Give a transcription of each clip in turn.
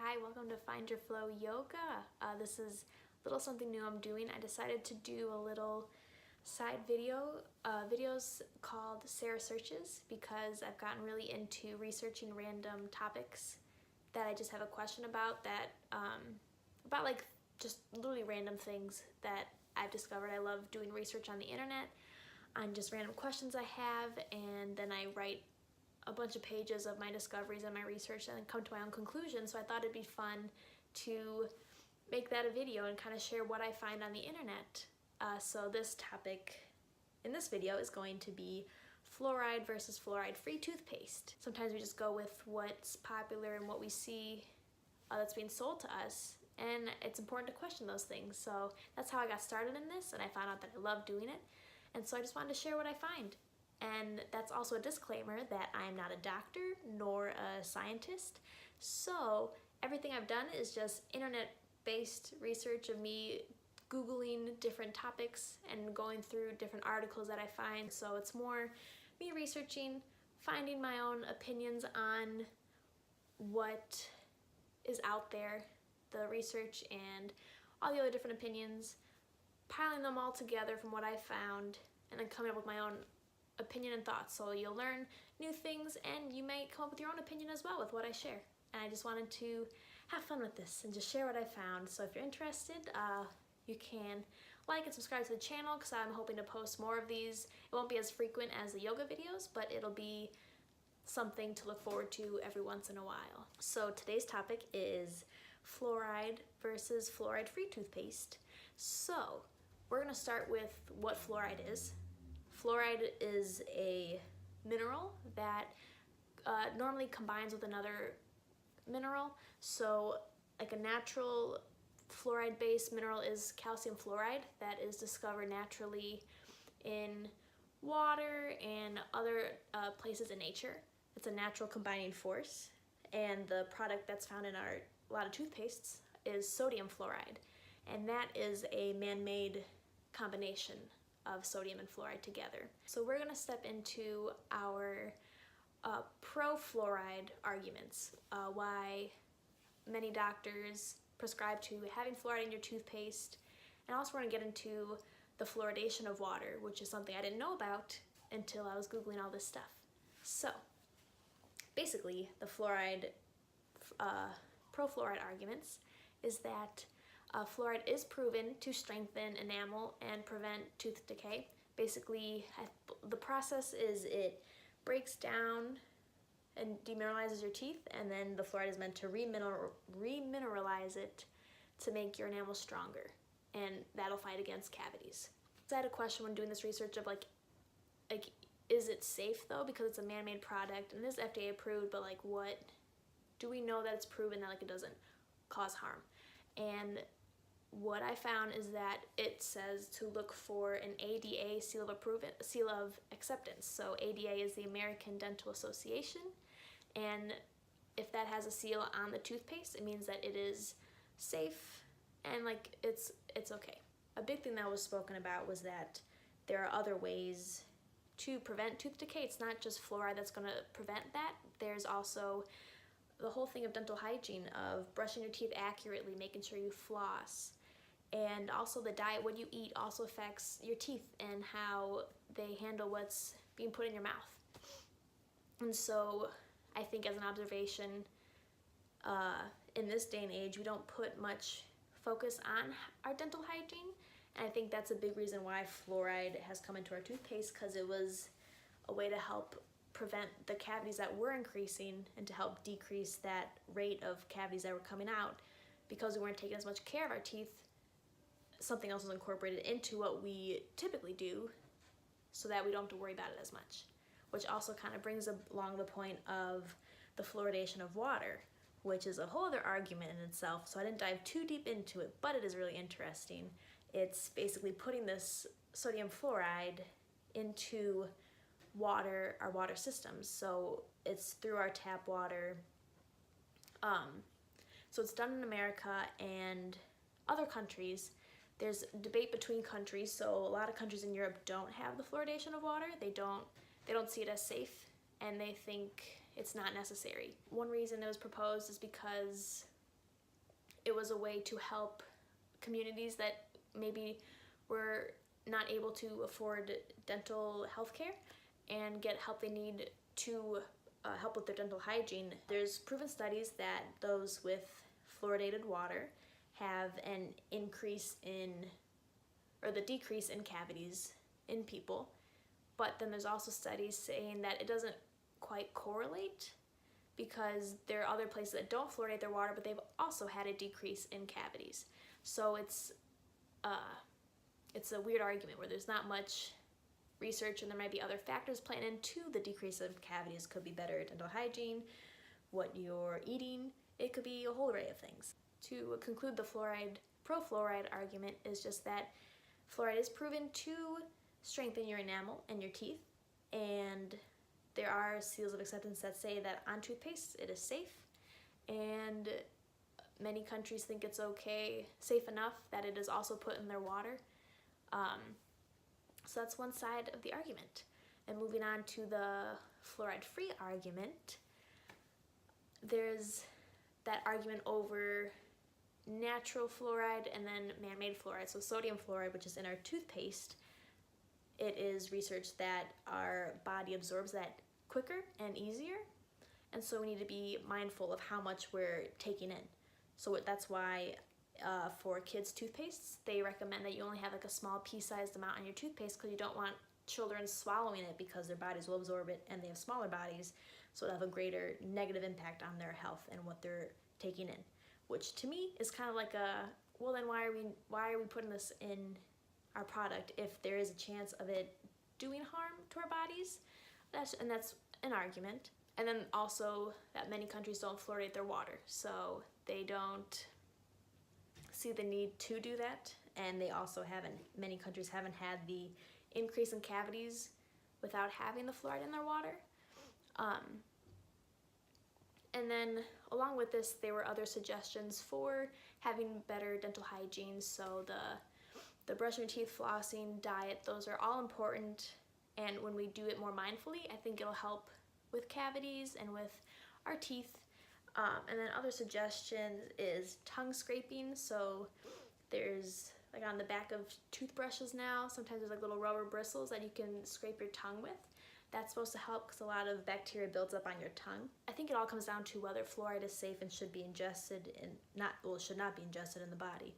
Hi, welcome to Find Your Flow Yoga. This is a little something new I'm doing. I decided to do a little side videos called Sarah Searches because I've gotten really into researching random topics that I just have a question about about like just literally random things that I've discovered. I love doing research on the internet on just random questions I have, and then I write a bunch of pages of my discoveries and my research and then come to my own conclusions. So I thought it'd be fun to make that a video and kind of share what I find on the internet. So this topic in this video is going to be fluoride versus fluoride-free toothpaste. Sometimes we just go with what's popular and what we see that's being sold to us, and it's important to question those things. So that's how I got started in this, and I found out that I love doing it, and so I just wanted to share what I find. And that's also a disclaimer that I am not a doctor nor a scientist. So everything I've done is just internet-based research of me Googling different topics and going through different articles that I find. So it's more me researching, finding my own opinions on what is out there, the research and all the other different opinions, piling them all together from what I found, and then coming up with my own opinion and thoughts. So you'll learn new things and you may come up with your own opinion as well with what I share. And I just wanted to have fun with this and just share what I found. So if you're interested, you can like and subscribe to the channel because I'm hoping to post more of these. It won't be as frequent as the yoga videos, but it'll be something to look forward to every once in a while. So today's topic is fluoride versus fluoride-free toothpaste. So we're gonna start with what fluoride is. Fluoride is a mineral that normally combines with another mineral. So like a natural fluoride-based mineral is calcium fluoride that is discovered naturally in water and other places in nature. It's a natural combining force, and the product that's found in a lot of toothpastes is sodium fluoride, and that is a man-made combination of sodium and fluoride together. So we're gonna step into our pro-fluoride arguments, why many doctors prescribe to having fluoride in your toothpaste, and also we're gonna get into the fluoridation of water, which is something I didn't know about until I was Googling all this stuff. So basically the pro-fluoride arguments is that fluoride is proven to strengthen enamel and prevent tooth decay. Basically, the process is it breaks down and demineralizes your teeth, and then the fluoride is meant to remineralize it to make your enamel stronger, and that'll fight against cavities. So I had a question when doing this research of like is it safe though, because it's a man-made product and it is FDA approved, but like what do we know that it's proven that like it doesn't cause harm? And what I found is that it says to look for an ADA seal of acceptance. So ADA is the American Dental Association, and if that has a seal on the toothpaste, it means that it is safe and like it's okay. A big thing that was spoken about was that there are other ways to prevent tooth decay. It's not just fluoride that's going to prevent that. There's also the whole thing of dental hygiene, of brushing your teeth accurately, making sure you floss. And also the diet, what you eat, also affects your teeth and how they handle what's being put in your mouth. And so I think as an observation, in this day and age, we don't put much focus on our dental hygiene. And I think that's a big reason why fluoride has come into our toothpaste, because it was a way to help prevent the cavities that were increasing and to help decrease that rate of cavities that were coming out. Because we weren't taking as much care of our teeth, something else was incorporated into what we typically do so that we don't have to worry about it as much, which also kind of brings along the point of the fluoridation of water, which is a whole other argument in itself. So I didn't dive too deep into it, but it is really interesting. It's basically putting this sodium fluoride into water, our water systems. So it's through our tap water. So it's done in America and other countries. There's debate between countries, so a lot of countries in Europe don't have the fluoridation of water. They don't see it as safe, and they think it's not necessary. One reason it was proposed is because it was a way to help communities that maybe were not able to afford dental health care and get help they need to help with their dental hygiene. There's proven studies that those with fluoridated water have an increase in, or the decrease in cavities in people. But then there's also studies saying that it doesn't quite correlate, because there are other places that don't fluoridate their water, but they've also had a decrease in cavities. So it's a weird argument where there's not much research, and there might be other factors playing into the decrease of cavities. Could be better dental hygiene, what you're eating, it could be a whole array of things. To conclude, the pro-fluoride argument is just that fluoride is proven to strengthen your enamel and your teeth, and there are seals of acceptance that say that on toothpaste it is safe, and many countries think it's okay, safe enough that it is also put in their water. So that's one side of the argument. And moving on to the fluoride-free argument, there's that argument over natural fluoride and then man-made fluoride. So sodium fluoride, which is in our toothpaste, it is research that our body absorbs that quicker and easier, and so we need to be mindful of how much we're taking in. So that's why for kids' toothpastes, they recommend that you only have like a small pea-sized amount on your toothpaste, because you don't want children swallowing it, because their bodies will absorb it and they have smaller bodies, so it'll have a greater negative impact on their health and what they're taking in. Which to me is kind of like well then why are we putting this in our product if there is a chance of it doing harm to our bodies? That's an argument. And then also that many countries don't fluoridate their water, so they don't see the need to do that, and they also many countries haven't had the increase in cavities without having the fluoride in their water. And then along with this, there were other suggestions for having better dental hygiene. So the brushing your teeth, flossing, diet, those are all important, and when we do it more mindfully, I think it'll help with cavities and with our teeth. And then other suggestions is tongue scraping. So there's like on the back of toothbrushes now, sometimes there's like little rubber bristles that you can scrape your tongue with. That's supposed to help because a lot of bacteria builds up on your tongue. I think it all comes down to whether fluoride is safe and should be ingested should not be ingested in the body.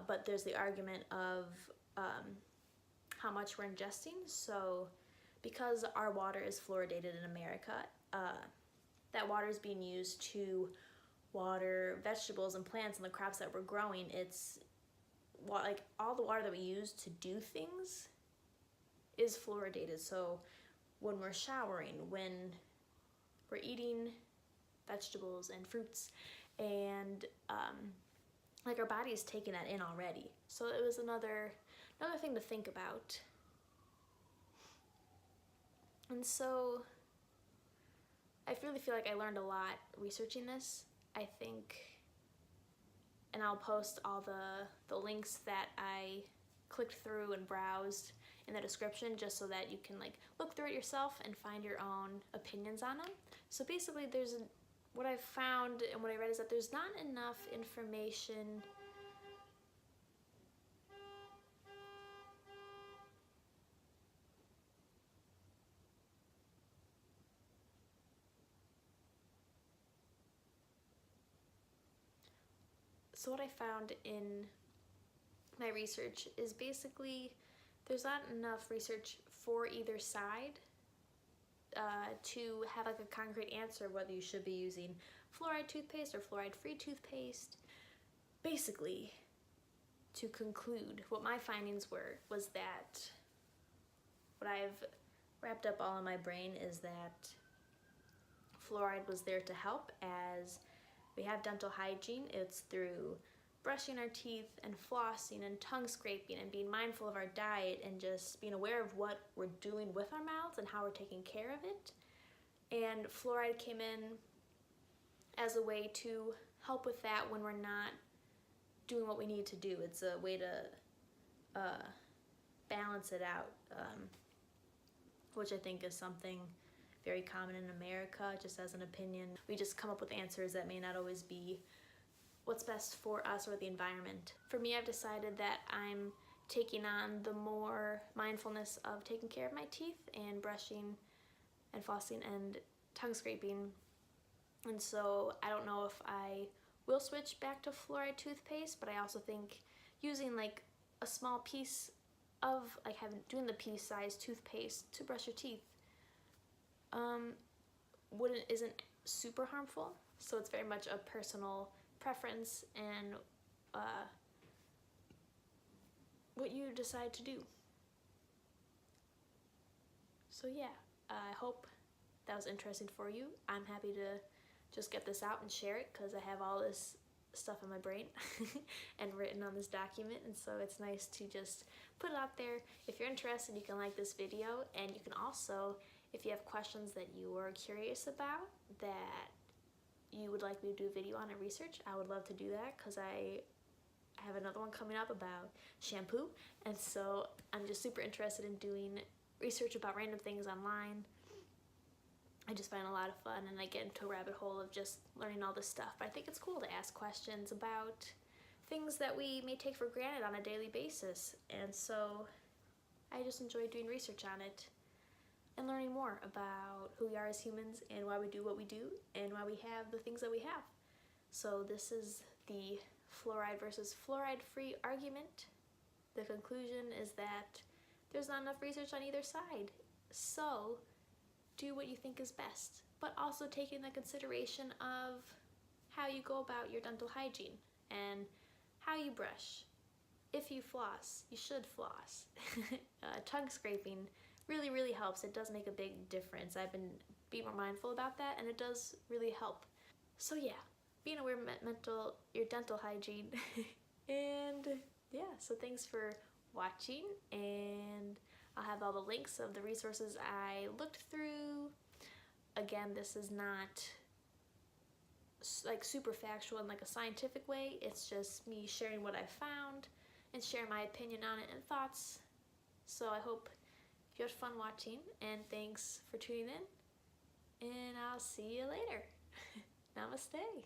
But there's the argument of how much we're ingesting. So because our water is fluoridated in America, that water is being used to water vegetables and plants and the crops that we're growing. It's like all the water that we use to do things is fluoridated. So when we're showering, when we're eating vegetables and fruits, and like our body is taking that in already. So it was another thing to think about. And so I really feel like I learned a lot researching this. I think, and I'll post all the links that I clicked through and browsed in the description, just so that you can like look through it yourself and find your own opinions on them. So basically what I've found and what I read is that there's not enough information So what I found in my research is basically there's not enough research for either side to have like a concrete answer whether you should be using fluoride toothpaste or fluoride-free toothpaste. Basically, to conclude, what my findings was that what I've wrapped up all in my brain is that fluoride was there to help as we have dental hygiene. It's through brushing our teeth and flossing and tongue scraping and being mindful of our diet and just being aware of what we're doing with our mouths and how we're taking care of it. And fluoride came in as a way to help with that when we're not doing what we need to do. It's a way to balance it out, which I think is something very common in America, just as an opinion. We just come up with answers that may not always be what's best for us or the environment. For me, I've decided that I'm taking on the more mindfulness of taking care of my teeth and brushing and flossing and tongue scraping. And so I don't know if I will switch back to fluoride toothpaste, but I also think using like a small piece of like doing the pea-sized toothpaste to brush your teeth isn't super harmful. So it's very much a personal preference and what you decide to do. So yeah, I hope that was interesting for you. I'm happy to just get this out and share it because I have all this stuff in my brain and written on this document, and so it's nice to just put it out there. If you're interested, you can like this video, and you can also, if you have questions that you are curious about that you would like me to do a video on and research, I would love to do that because I have another one coming up about shampoo, and so I'm just super interested in doing research about random things online. I just find a lot of fun, and I get into a rabbit hole of just learning all this stuff. But I think it's cool to ask questions about things that we may take for granted on a daily basis, and so I just enjoy doing research on it and learning more about who we are as humans and why we do what we do and why we have the things that we have. So this is the fluoride versus fluoride-free argument. The conclusion is that there's not enough research on either side. So do what you think is best, but also take into consideration of how you go about your dental hygiene and how you brush. If you floss, you should floss. Tongue scraping really helps. It does make a big difference. I've been being more mindful about that, and it does really help. So yeah, being aware of your dental hygiene. And yeah, so thanks for watching, and I'll have all the links of the resources I looked through. Again, this is not like super factual in like a scientific way. It's just me sharing what I found and sharing my opinion on it and thoughts. So I hope you had fun watching, and thanks for tuning in, and I'll see you later. Namaste.